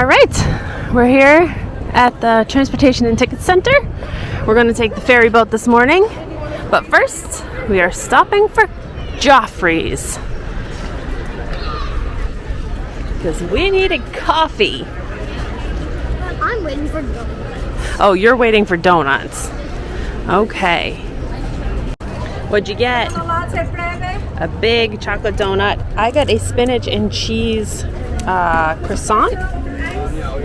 All right, we're here at the Transportation and Ticket Center. We're going to take the ferry boat this morning, but first we are stopping for Joffrey's because we needed coffee. I'm waiting for donuts. Oh, you're waiting for donuts. Okay. What'd you get? A big chocolate donut. I got a spinach and cheese croissant,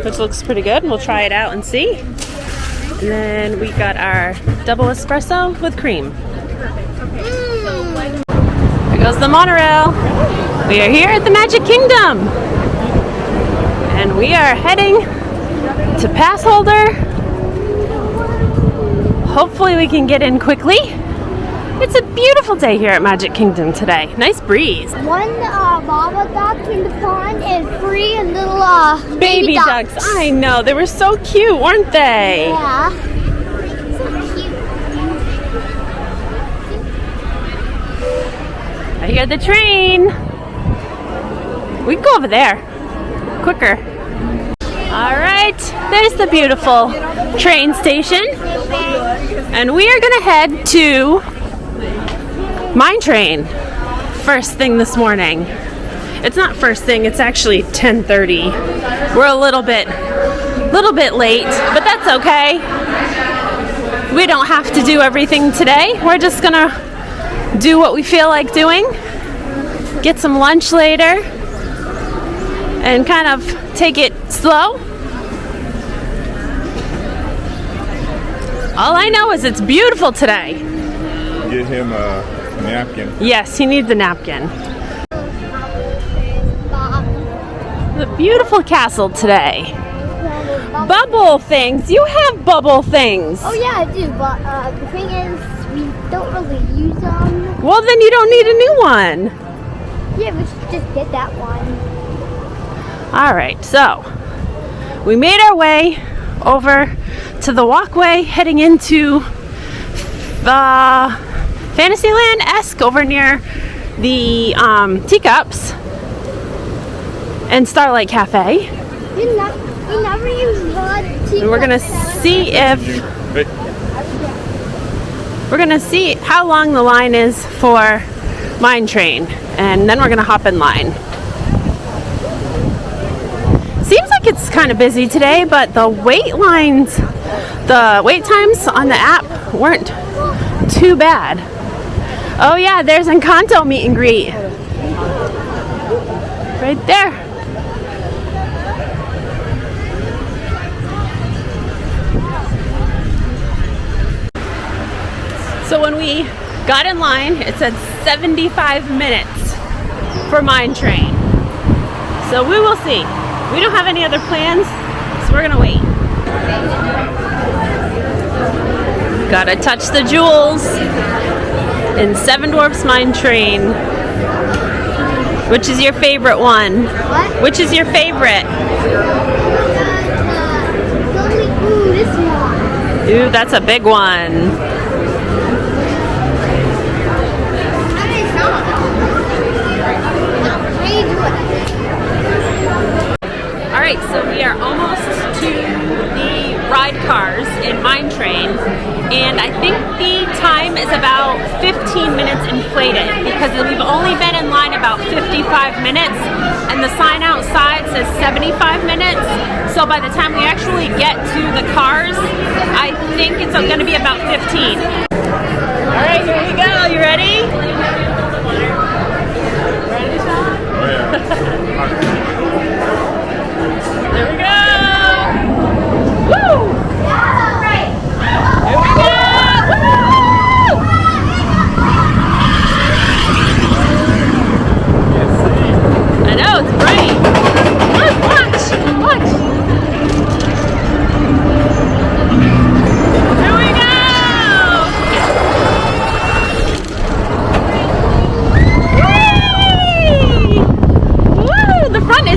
which looks pretty good. We'll try it out and see. And then we got our double espresso with cream. There goes the monorail. We are here at the Magic Kingdom. And we are heading to Passholder. Hopefully we can get in quickly. It's a beautiful day here at Magic Kingdom today. Nice breeze. One mama duck in the pond and 3 little baby ducks. I know, they were so cute, weren't they? Yeah. So cute. I hear the train. We can go over there. Quicker. All right, there's the beautiful train station. And we are gonna head to Mine Train first thing this morning. It's not first thing, it's actually 10:30. We're a little bit late, but that's okay. We don't have to do everything today. We're just gonna do what we feel like doing, get some lunch later, and kind of take it slow. All I know is it's beautiful today. Get him a napkin. Yes, he needs a napkin. The beautiful castle today. Bubble things. You have bubble things. Oh yeah, I do, but the thing is, we don't really use them. Well, then you don't need a new one. Yeah, we should just get that one. All right, so we made our way over to the walkway heading into Fantasyland-esque over near the Teacups and Starlight Cafe. You never use And we're gonna see how long the line is for Mine Train, and then we're gonna hop in line. Seems like it's kind of busy today, but the wait times on the app weren't too bad. Oh yeah, there's Encanto meet and greet. Right there. So when we got in line, it said 75 minutes for Mine Train. So we will see. We don't have any other plans, so we're gonna wait. Gotta touch the jewels in Seven Dwarfs Mine Train. Which is your favorite one? What? Which is your favorite? Ooh, this one. Ooh, that's a big one. Alright, so we are almost to the ride cars in Mine Train, and I think the time is about 15 minutes inflated because we've only been in line about 55 minutes and the sign outside says 75 minutes, so by the time we actually get to the cars, I think it's going to be about 15. Alright, here we go. You ready? Ready, Sean? Oh yeah. There we go! Woo! Here we go! Woo! I know, it's bright. Look, watch! Watch! Here we go! Whee! Woo! The front is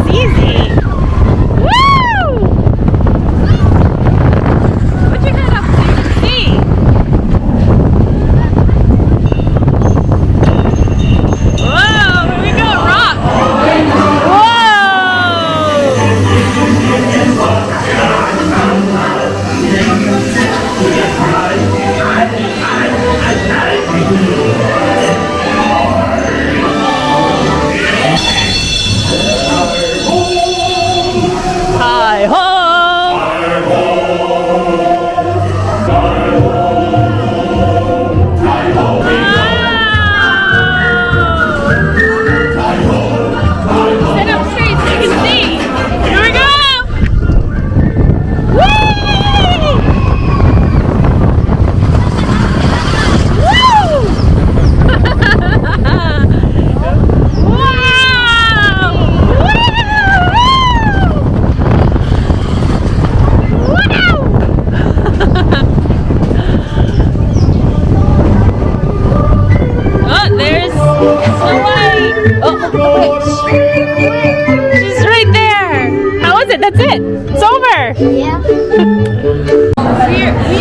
Yeah. We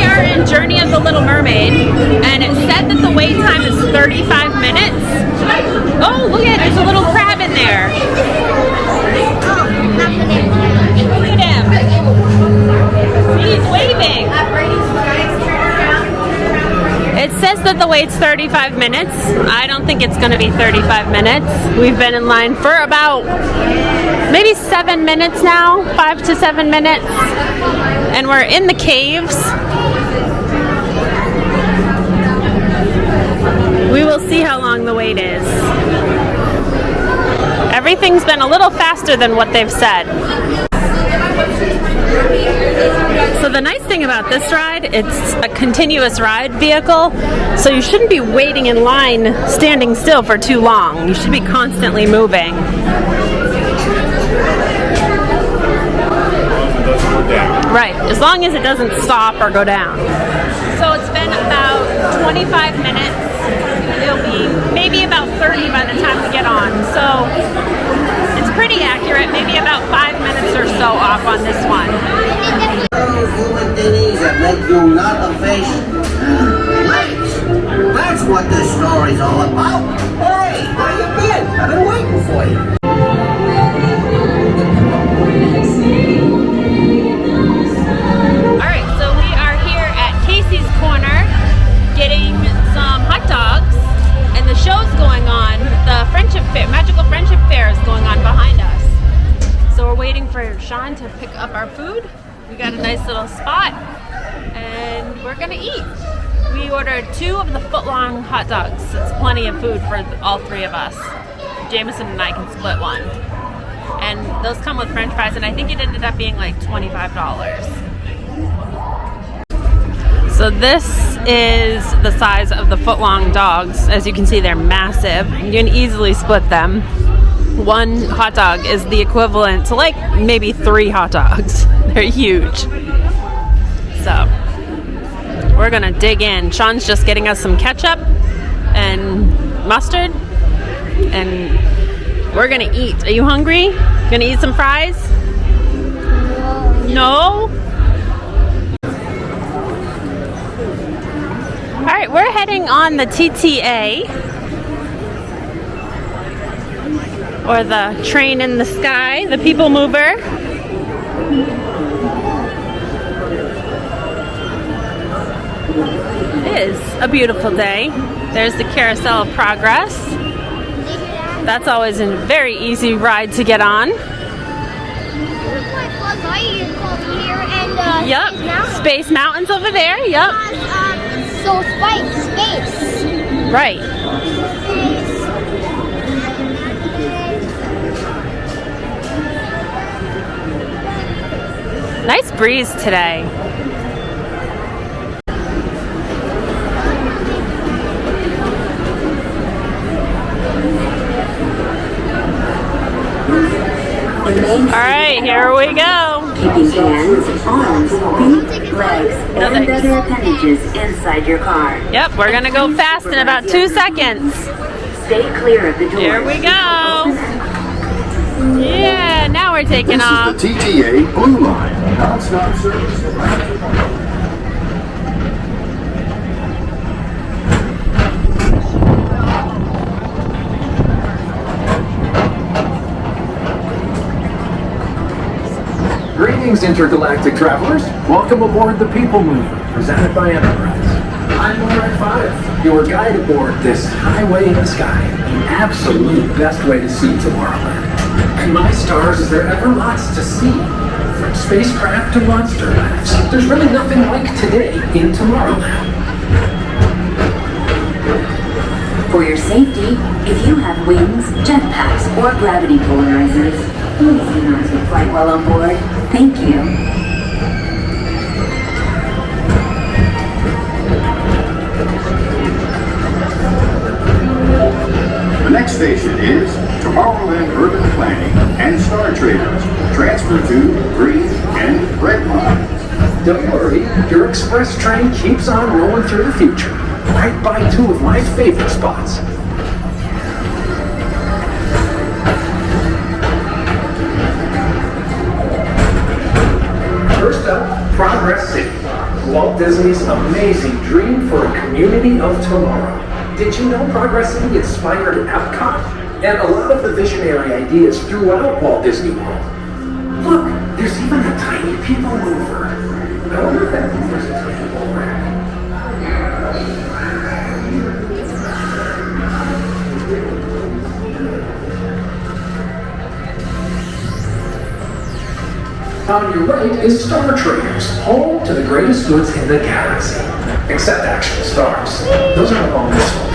are in Journey of the Little Mermaid, and it said that the wait time is 35 minutes. Oh, look at it, there's a little crab in there. Look at him. He's waving. It says that the wait's 35 minutes. I don't think it's going to be 35 minutes. We've been in line for about maybe 7 minutes now, 5 to 7 minutes. And we're in the caves. We will see how long the wait is. Everything's been a little faster than what they've said. So the nice thing about this ride, it's a continuous ride vehicle, so you shouldn't be waiting in line standing still for too long. You should be constantly moving. Right, as long as it doesn't stop or go down. So it's been about 25 minutes. It'll be maybe about 30 by the time we get on. So it's pretty accurate, maybe about 5 minutes or so off on this one. Human beings that make you not a face. Wait, that's what this story's all about. Hey, where you been? I've been waiting for you. Alright, so we are here at Casey's Corner getting some hot dogs, and the show's going on. The Friendship Fair, Magical Friendship Fair is going on behind us. So we're waiting for Sean to pick up our food. We got a nice little spot, and we're gonna eat. We ordered 2 of the foot-long hot dogs. It's plenty of food for all 3 of us. Jameson and I can split one. And those come with french fries, and I think it ended up being like $25. So this is the size of the foot-long dogs. As you can see, they're massive. You can easily split them. 1 hot dog is the equivalent to like maybe 3 hot dogs. They're huge. So we're gonna dig in. Sean's just getting us some ketchup and mustard, and we're gonna eat. Are you hungry? Gonna eat some fries? No? Alright, we're heading on the TTA, or the train in the sky, the people mover. It is a beautiful day. There's the Carousel of Progress. That's always a very easy ride to get on. Yep. Space Mountain's over there. Yep. So space. Right. Nice breeze today. Alright, here we go. Keeping hands, arms, feet, legs, and other appendages inside your car. Yep, we're gonna go fast in about 2 seconds. Stay clear of the doors. Here we go. Yeah, now we're taking off. This is the TTA Blue Line. Non-stop service. Greetings, intergalactic travelers. Welcome aboard the People Mover, presented by Enterprise. I'm Red 5, your guide aboard this highway in the sky, the absolute best way to see Tomorrowland. And my stars, is there ever lots to see? From spacecraft to monster labs, there's really nothing like today in Tomorrowland. For your safety, if you have wings, jetpacks, or gravity polarizers, please do not take flight while on board. Thank you. The next station is Tomorrowland Urban Planning and Star Traders. Transfer to green and red lines. Don't worry, your express train keeps on rolling through the future, right by 2 of my favorite spots. Progress City, Walt Disney's amazing dream for a community of tomorrow. Did you know Progress City inspired Epcot and a lot of the visionary ideas throughout Walt Disney World? Look, there's even a tiny people mover. I wonder if that mover's a table rack. On your right is Star Traders, home to the greatest goods in the galaxy. Except actual stars. Those are all this one.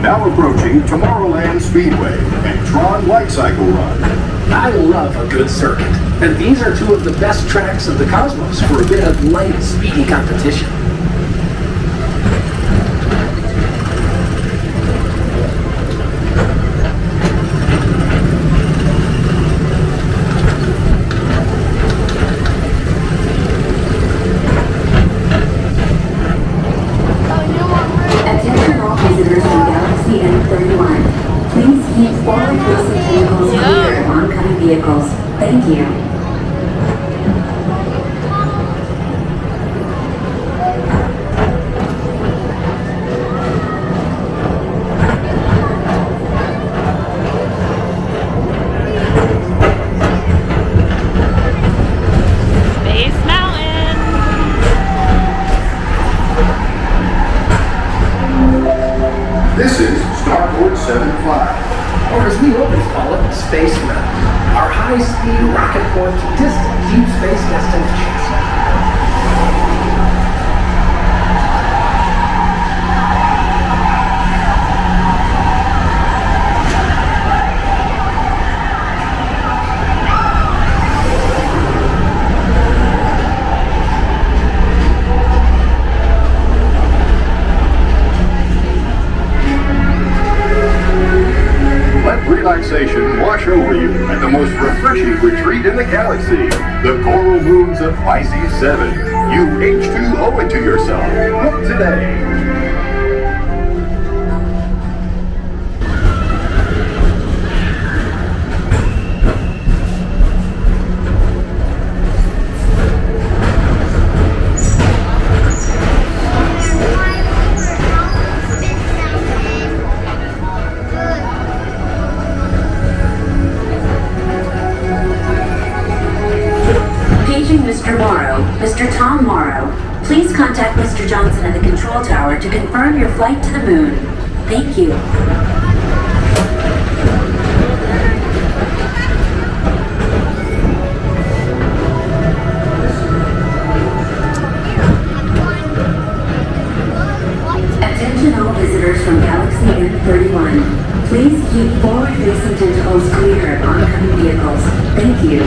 Now approaching Tomorrowland Speedway and Tron Light Cycle Run. I love a good circuit, and these are two of the best tracks of the cosmos for a bit of light, speedy competition. Attention all visitors from Galaxy M31. Please keep forward-facing tentacles clear of oncoming vehicles. Thank you. Space Mountain. This is Starport 75. Or as we always call it, Space Mountain. Our high-speed rocket port to distant deep space destinations. Let relaxation wash over you at the most refreshing retreat in the galaxy, the Coral Moons of Pisces 7. You H2O it to yourself. Book today. Paging Mr. Morrow, Mr. Tom Morrow. Please contact Mr. Johnson at the control tower to confirm your flight to the moon. Thank you. Attention all visitors from Galaxy N31. Please keep forward-facing tentacles clear of oncoming vehicles. Thank you.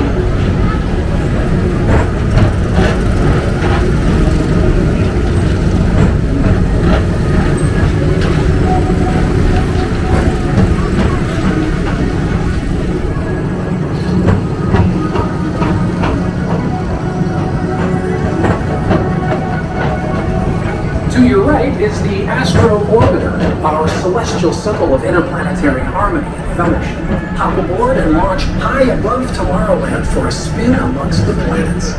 To your right is the Astro Orbiter, our celestial symbol of interplanetary harmony and fellowship. Hop aboard and launch high above Tomorrowland for a spin amongst the planets.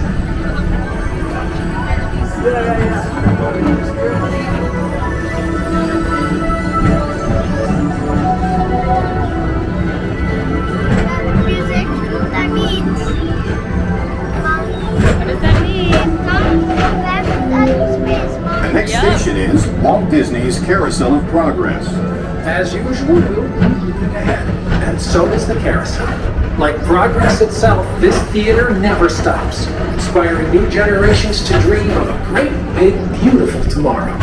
Music, that means. What does that mean? The next station is Walt Disney's Carousel of Progress. As usual, we'll keep moving ahead, and so does the carousel. Like progress itself, this theater never stops, inspiring new generations to dream of a great, big, beautiful tomorrow.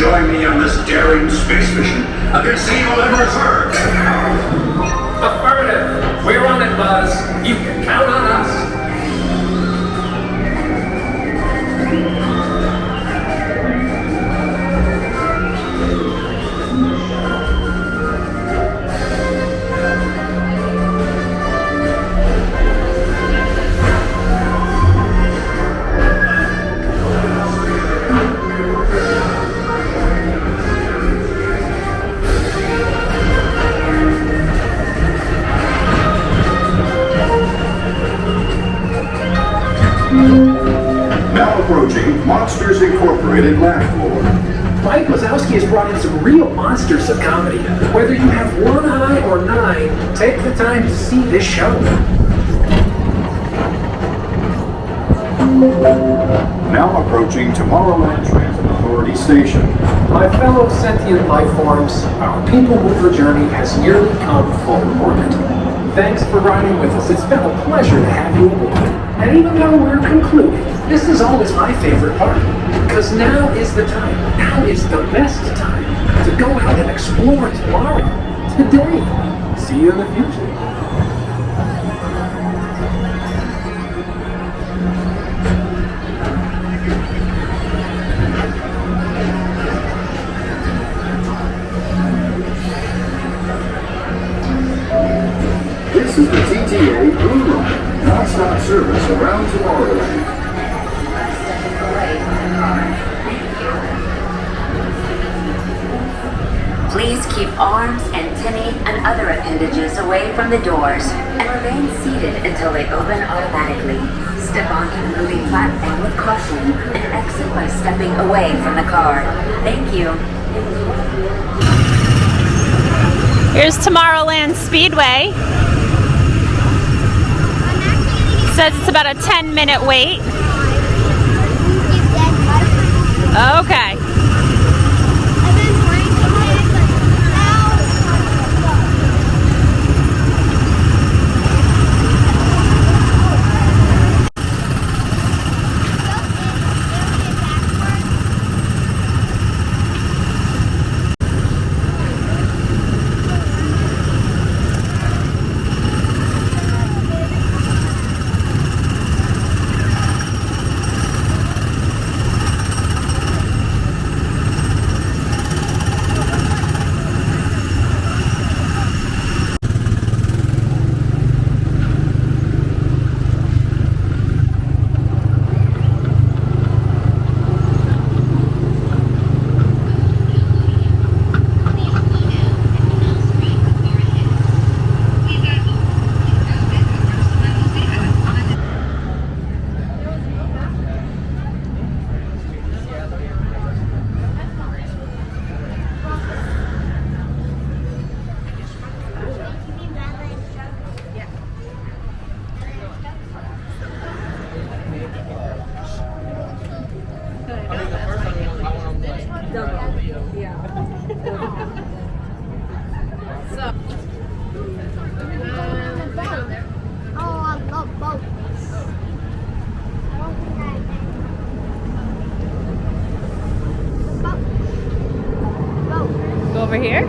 join me on this daring space mission against the evil Emperor's herd? Affirmative. We're on it, Buzz. You can count on us. Now approaching Monsters Incorporated laugh floor. Mike Wazowski has brought in some real monsters of comedy. Whether you have one eye or nine, take the time to see this show. Now approaching Tomorrowland Transit Authority Station. My fellow sentient life forms, our people mover journey has nearly come full orbit. Thanks for riding with us. It's been a pleasure to have you aboard. And even though we're concluding, this is always my favorite part. Because now is the time, now is the best time to go out and explore tomorrow, today. See you in the future. This is the TTA Blue Line, non-stop service around Tomorrowland. Please keep arms, antennae, and other appendages away from the doors and remain seated until they open automatically. Step onto the moving platform with caution and exit by stepping away from the car. Thank you. Here's Tomorrowland Speedway. Says it's about a 10-minute wait. Okay. Go over here.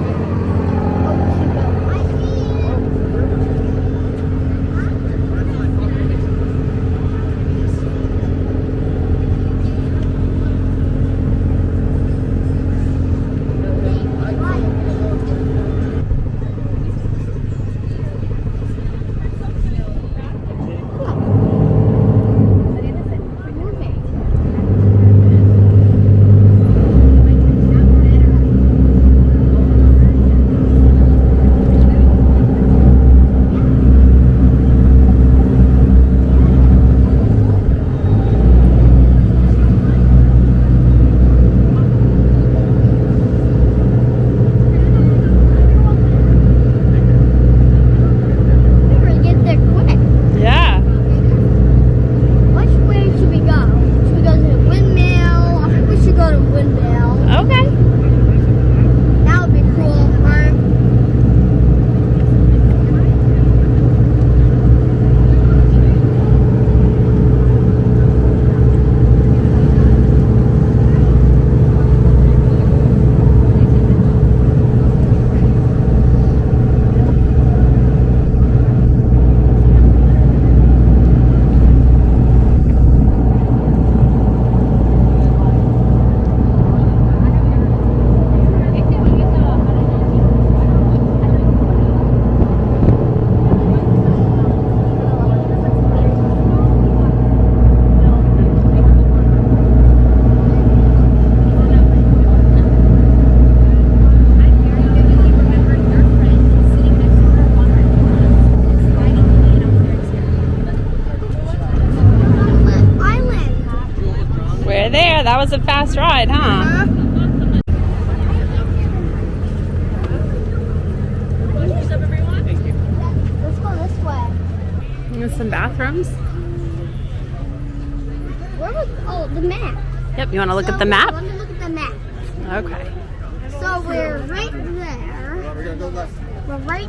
Yeah, that was a fast ride, huh? Let's go this way. There's some bathrooms. Where was, oh, the map. Yep, you want to look So, at the map? Let me look at the map. Okay. So we're right there. We're right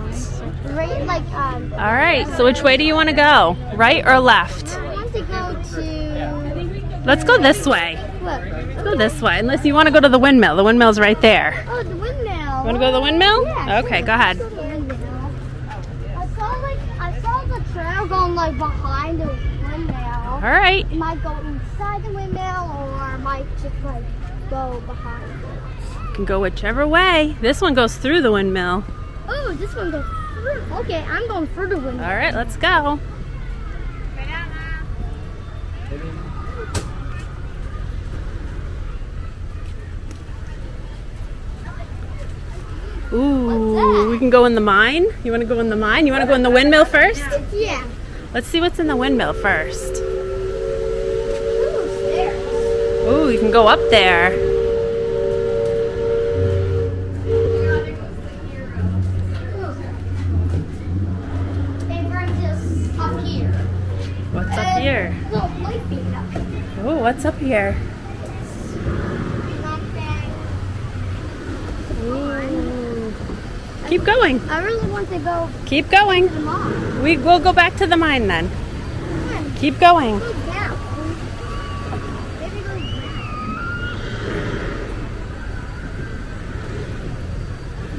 like, All right, so which way do you want to go? Right or left? I want to go to, Let's go this way. look. Let's go this way, unless you want to go to the windmill. The windmill's right there. Oh, the windmill. You want to go to the windmill? Yeah. Okay, go ahead. Let's go to the windmill. I saw the trail going like behind the windmill. All right. Might go inside the windmill or might just like go behind it. You can go whichever way. This one goes through the windmill. Oh, this one goes through. Okay, I'm going through the windmill. All right, let's go. Ooh, we can go in the mine. You want to go in the mine? You want to go in the windmill first? Yeah. Let's see what's in the windmill first. Ooh, stairs. Ooh, you can go up there. It brings us up here. What's up here? Little light beam up here. Ooh, what's up here? Nothing. Ooh. Keep going. I really want to go Keep going. to the mine. We'll go back to the mine then. Come on, Keep going. go down. Maybe go down.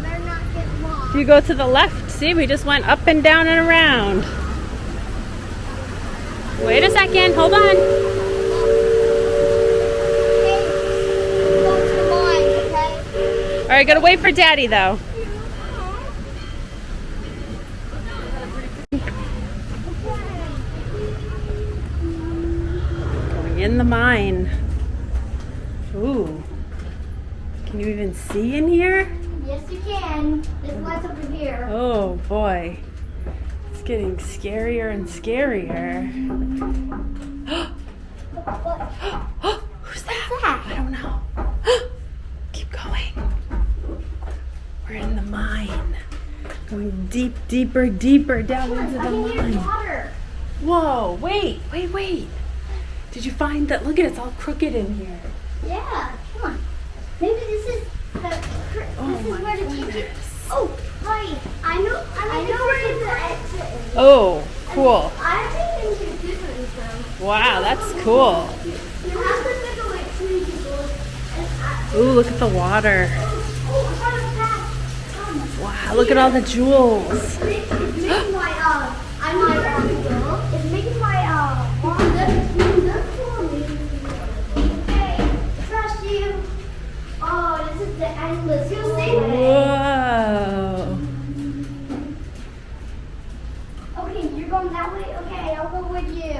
Better not get lost. If you go to the left, see, we just went up and down and around. Wait a second, hold on. Okay, go to the mine, okay? All right, gotta wait for Daddy though. Going in the mine. Ooh. Can you even see in here? Yes, you can. There's lights over here. Oh boy. It's getting scarier and scarier. Who's that? I don't know. Keep going. We're in the mine. Going deep, deeper, deeper down into I the can hear mine. water. Whoa, wait. Did you find that? Look at it, it's all crooked in here. Yeah, come on. Maybe this is the. This is where the ticket. Oh, right. I know where the exit is. Oh, cool. I think we should do something. Wow, that's cool. You have to think of like 2 people. Ooh, look at the water. Oh, I found a path. Wow, look at all the jewels. It's making my it's making my that's for me. Okay, trust you. Oh, this is the endless. You'll see it. Whoa. Okay, you're going that way? Okay, I'll go with you.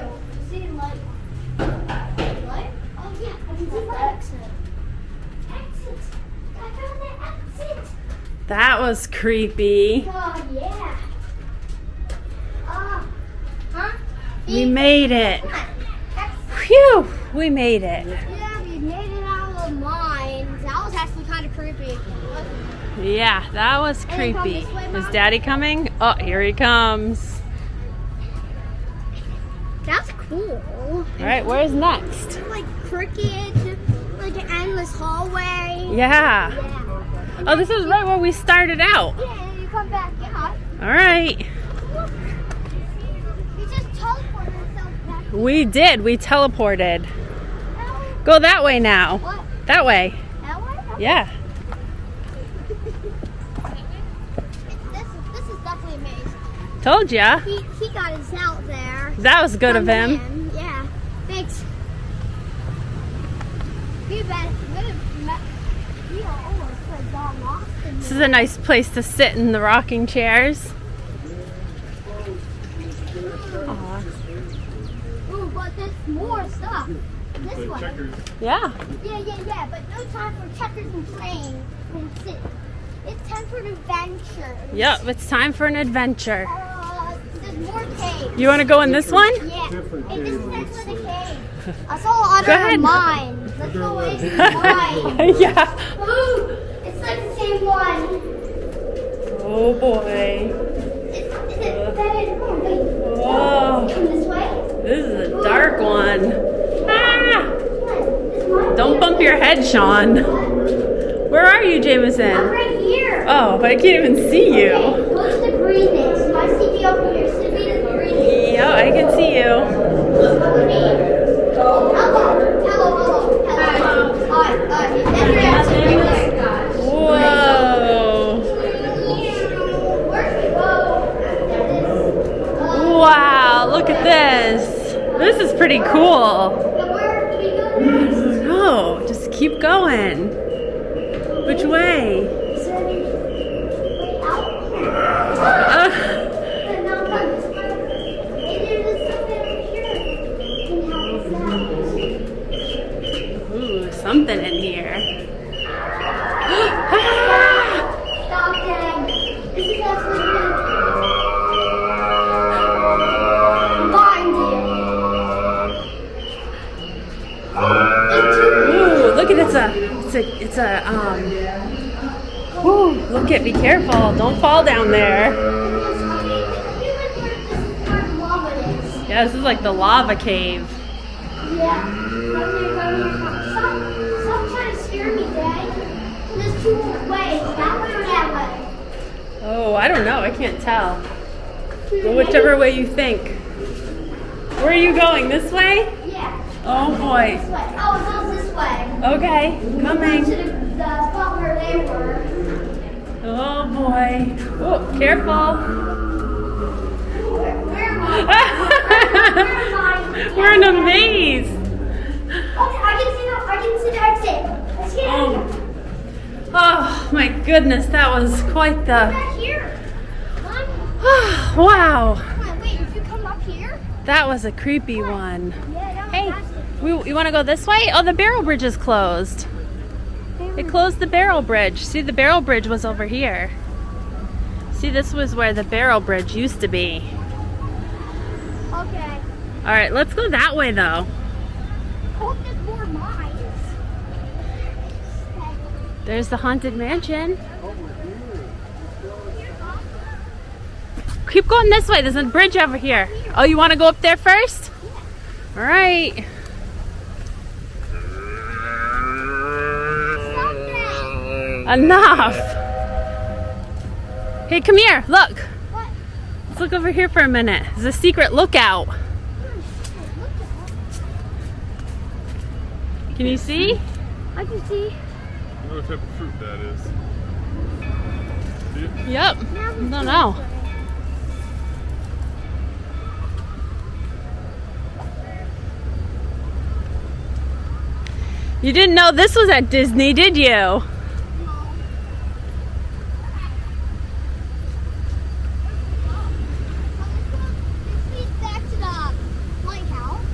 See light. Light? Oh yeah, I can see light. Exit. I found the exit. That was creepy. Oh yeah. Huh? We made it. Come on. Exit. Phew, we made it. Yeah, we made it out of the mine. That was actually kind of creepy. Yeah, that was Any come creepy. this way, Is Mom? Daddy coming? Oh, here he comes. That's cool. All right, where's next? Like crooked, like an endless hallway. Yeah. Yeah. Oh, this is right where we started out. Yeah, and you come back out. All right. You just teleported yourself back. We did. We teleported. That way. Go that way now. What? That way. That way? Yeah. This is definitely amazing. Told ya. He got us out there. That was good of him. Yeah. Thanks. We almost got lost in This is a nice place to sit in the rocking chairs. Aw. Ooh, but there's more stuff. This one. Yeah. Yeah. But no time for checkers and playing. That's it. It's time for an adventure. Yep, it's time for an adventure. There's more caves. You want to go in this one? Yeah. Hey, this is next to the cave. I saw Go under a ahead. mine. Let's go away to mine. Yeah. Ooh, it's like the same one. Oh boy. Whoa. Come this way. This is a dark one. Ah! Don't bump your head, Sean. Where are you, I'm Jameson? right here. Oh, but I can't even see you. Okay, what's the greenness? I see you over here. So be the greenness. Yeah, I can see you. Hello. Alright. That's your answer right there. Whoa. Where'd we go? Wow, look at this. This is pretty cool. Where do we go next? No, just keep going. Which way? Is there any way out? No, come this way. Maybe there's something over here. Can help us out. Ooh, something in here. Stop them. This is absolutely Ooh, look at Ooh, look at, be careful. Don't fall down there. Yeah, this is like the lava cave. Yeah. Stop trying to scare me, Dad. There's two ways. That way or that way? Oh, I don't know. I can't tell. Go whichever way you think. Where are you going? This way? Yeah. Oh boy. This way. Oh, it goes this way. Okay, To coming. the spot where they were. Oh boy. Oh, careful. Where am I? We're in a maze. Okay, I can see the exit. Let's get out of here. Oh my goodness, that was quite the. Back here. Wow. Come on, wait, if you come up here. That was a creepy one. Yeah, Hey, that's it. you want to go this way? Oh, the barrel bridge is closed. They closed the barrel bridge. See, the barrel bridge was over here. See, this was where the barrel bridge used to be. Okay. All right, let's go that way though. Hope there's more mines. There's the haunted mansion. Keep going this way. There's a bridge over here. Oh, you want to go up there first? All right. Enough. Hey, come here. Look. What? Let's look over here for a minute. There's a secret lookout. Can you see? I can see. I wonder what type of fruit that is. See it? Yep. I don't know. You didn't know this was at Disney, did you? Back to the lighthouse.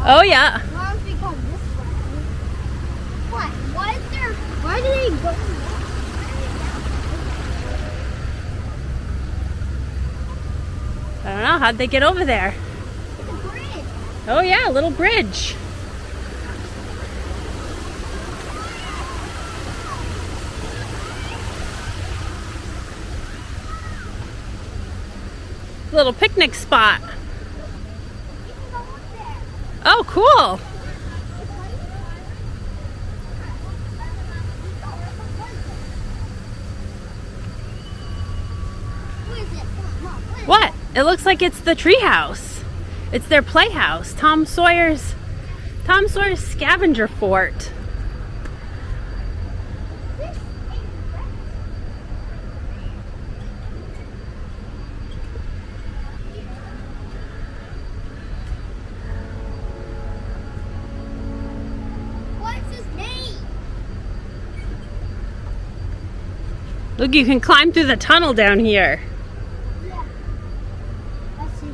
Oh yeah. Why don't we go this way? What? Why do they go? I don't know. How'd they get over there? It's a bridge. Oh yeah, a little bridge. Little picnic spot. We can go up there. Oh, cool. Who is it? Come on, Mom. What is What? It looks like it's the treehouse. It's their playhouse. Tom Sawyer's scavenger fort. this? What's his name? Look, you can climb through the tunnel down here. Yeah. Let's see.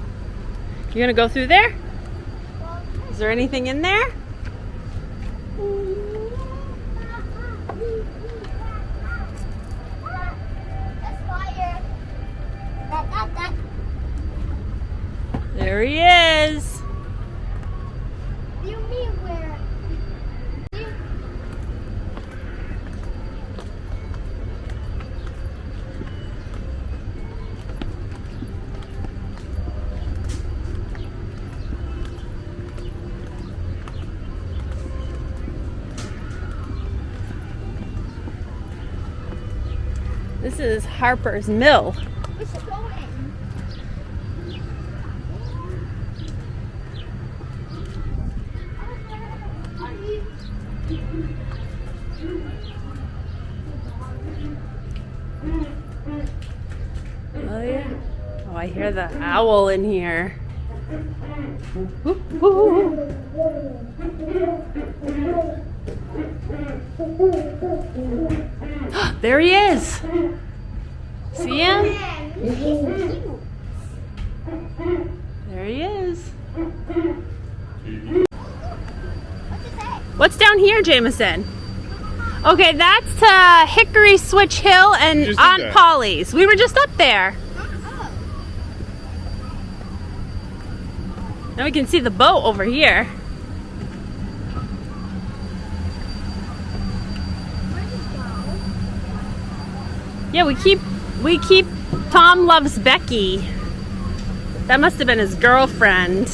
You're gonna go through there? Well, Is there anything in there? that's fire. That. There he is. You mean where? This is Harper's Mill. We should go in. Oh yeah. Oh, I hear the owl in here. Whoop, whoop. There he is. See him? There he is. What's down here, Jameson? Okay, that's to Hickory Switch Hill and Just did Aunt that. Polly's. We were just up there. Now we can see the boat over here. Yeah, we keep Tom Loves Becky. That must have been his girlfriend.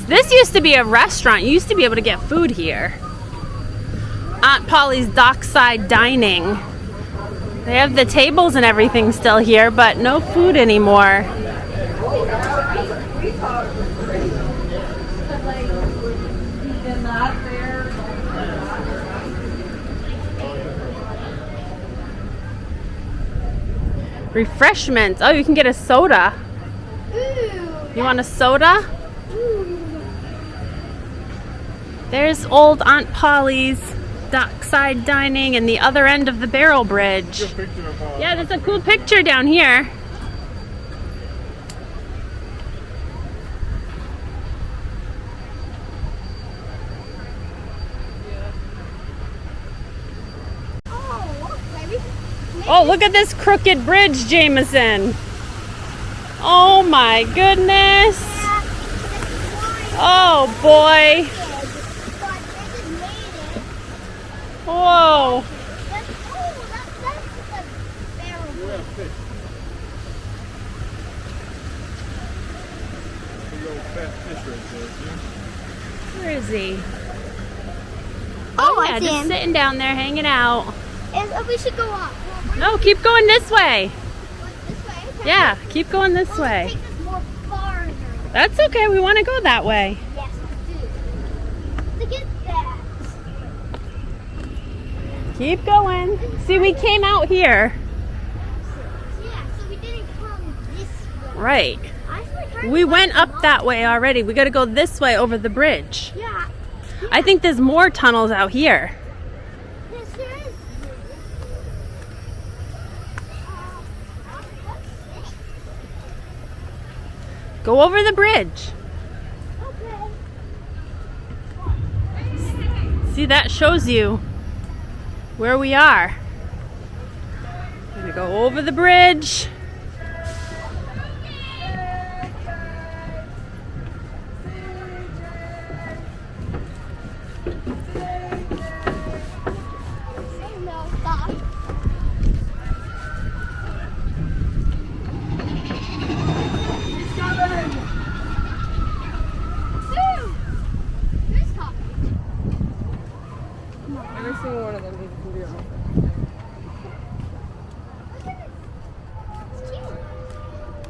This used to be a restaurant. You used to be able to get food here. Aunt Polly's Dockside Dining. They have the tables and everything still here, but no food anymore. Refreshments. Oh, you can get a soda. You want a soda? There's old Aunt Polly's Dockside Dining and the other end of the Barrel Bridge. Yeah, there's a cool picture down here. Oh, look at this crooked bridge, Jameson. Oh my goodness. Oh boy. Whoa. Where is he? Oh, yeah, I see just him. sitting down there hanging out. We should go up. No, keep going this way. This way? Okay. Yeah, keep going this Well, way. take us more farther. That's okay, we want to go that way. Yes, we do. Look at that. Keep going. See, we came out here. Yeah, so we didn't come this way. Right. I swear to God, We went up that way already. We got to go this way over the bridge. Yeah. I think there's more tunnels out here. Yes, there is. Go over the bridge. Okay. See, that shows you where we are. We're gonna go over the bridge. No, stop. Who's caught? Every single one of them needs to be on. Look at it. It's cute.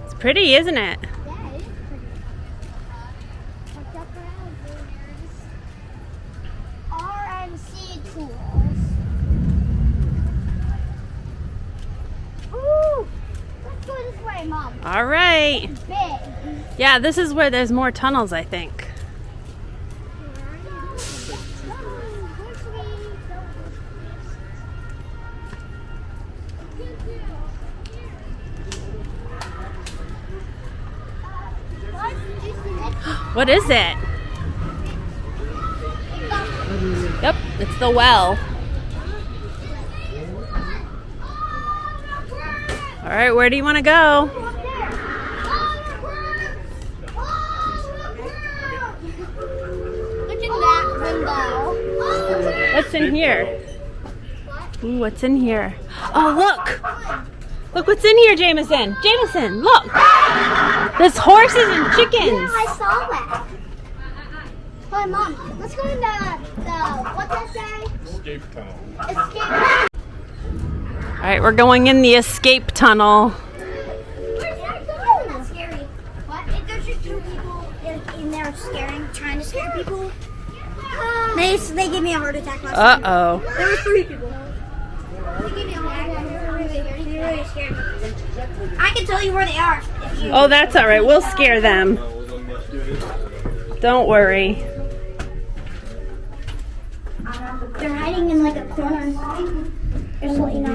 It's pretty, isn't it? Yeah, it is pretty. Watch out for alligators. RMC tools. Ooh! Let's go this way, Mom. All right. Big. Yeah, this is where there's more tunnels, I think. What is it? Yep, it's the well. All right, where do you want to go? Look at that window. What's in here? Ooh, what's in here? Oh, look! Look what's in here, Jameson. Jameson, look! There's horses and chickens. Yeah, I saw that. Hi, Mom. Let's go in the what's that say? Escape tunnel. Escape. All right, we're going in the escape tunnel. That's scary. What? If there's just two people in there trying to scare people. They gave me a heart attack last time. Uh-oh. There were 3 people. They gave me a heart attack. They were really scared. I can tell you where they are. Oh, that's all right. We'll scare them. Don't worry. They're hiding in like a corner. Just to let you know.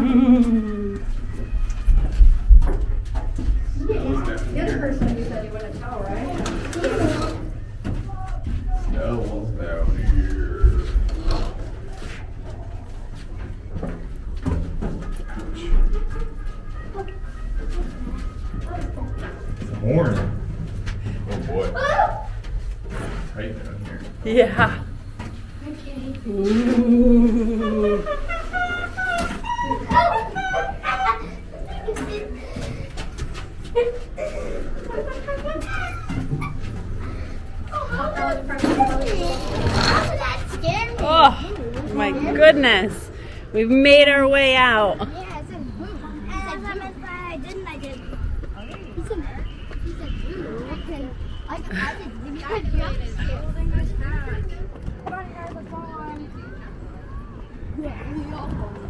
The other person you said you went to tell, right? No one's down here. It's a horn. Oh boy. Tight down here. Yeah. Ooh. Oh my goodness. We've made our way out. Yeah, it said boo. I didn't. I did. He said boo. I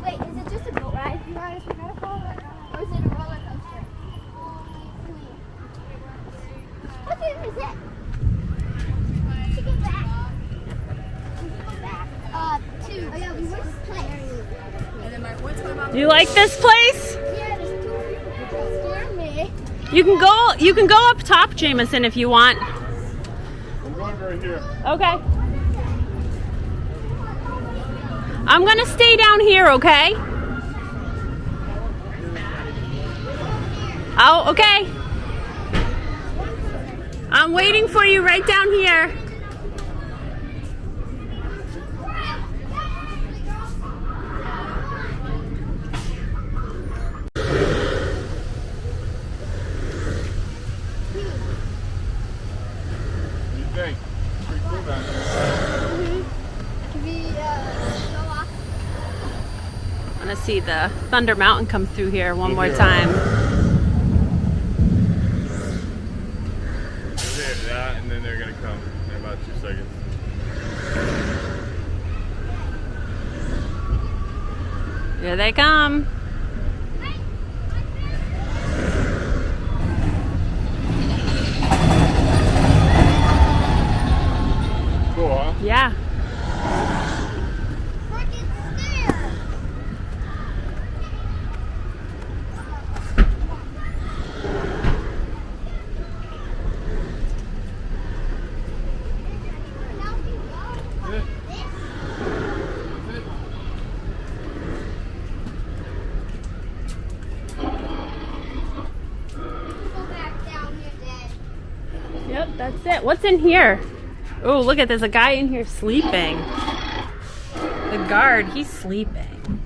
Wait, is it just a boat ride? Or is it a roller coaster? What game is it? To get back. We were playing. Do you like this place? Yeah, there's 2 people that scare me. You can go up top, Jameson, if you want. I'm going right here. Okay. I'm gonna stay down here, okay? Oh, okay. I'm waiting for you right down here. What do you think? Pretty cool down here. Can we go off? I want to see the Thunder Mountain come through here one more time. Hit that, and then they're gonna come in about 2 seconds. Here they come. Cool, huh? Yeah. Freaking scared. Yep, that's it. What's in here? Oh, look at there's a guy in here sleeping. The guard, he's sleeping.